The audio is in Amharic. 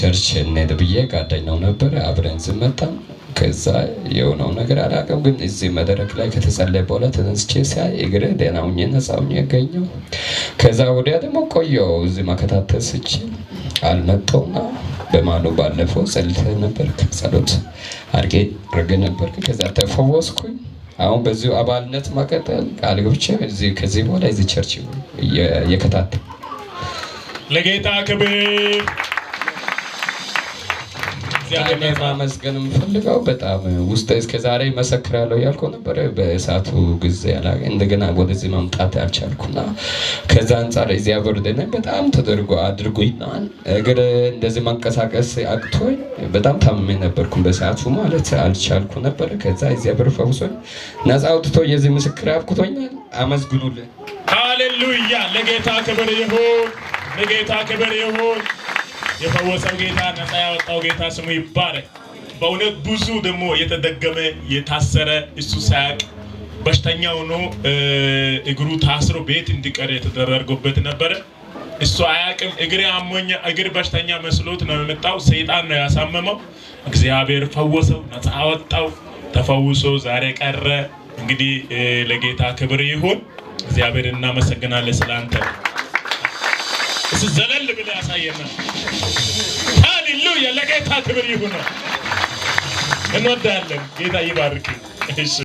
ቸርች እንሄድ ጓደኛው ነበር አብረን ዝመጣን ከዛ የሆነው ነገር አላውቅም ግን እዚህ መድረክ ላይ ከተጸለየ በኋላ ተነስቼ ሳይ እግሬ ደህና ሆኜ ነፃ ሆኜ ያገኘው ከዛ ወዲያ ደግሞ ቆየው እዚህ መከታተል ስችል አልመጣውና በማኑ ባለፈው ጸልተህ ነበር ጸሎት አድርጌ ነበር ከዛ ተፈወስኩኝ አሁን በዚሁ አባልነት ማቀጠል ቃል ገብቼ እዚህ ከዚህ በኋላ እዚህ ቸርች የከታተል ለጌታ ክብር ያኔ ማመስገን የምፈልገው በጣም ውስጥ እስከ ዛሬ መሰክራለሁ ያልኩ ነበር በእሳቱ ጊዜ ያላገ እንደገና ወደዚህ መምጣት ያልቻልኩና ከዛ አንፃር እግዚአብሔር ደነ በጣም ተደርጎ አድርጎኛል እግር እንደዚህ መንቀሳቀስ አቅቶኝ በጣም ታምሜ ነበርኩ በሰዓቱ ማለት አልቻልኩ ነበር ከዛ እግዚአብሔር ፈውሶኝ ነፃ አውጥቶ የዚህ ምስክር አብቅቶኛል አመስግኑልኝ ሃሌሉያ ለጌታ ክብር ይሁን ለጌታ ክብር ይሁን የፈወሰው ጌታ ነፃ ያወጣው ጌታ ስሙ ይባረክ በእውነት ብዙ ደግሞ የተደገመ የታሰረ እሱ ሳያቅ በሽተኛ ሆኖ እግሩ ታስሮ ቤት እንዲቀር የተደረገበት ነበር እሱ አያቅም እግሬ አሞኛ እግር በሽተኛ መስሎት ነው የመጣው ሰይጣን ነው ያሳመመው እግዚአብሔር ፈወሰው ነፃ አወጣው ተፈውሶ ዛሬ ቀረ እንግዲህ ለጌታ ክብር ይሁን እግዚአብሔር እናመሰግናለን ስላንተ እሱ ዘለል ብለ ያሳየና ሃሌሉያ ለጌታ ክብር ይሁን እንወዳለን ጌታ ይባርክ እሺ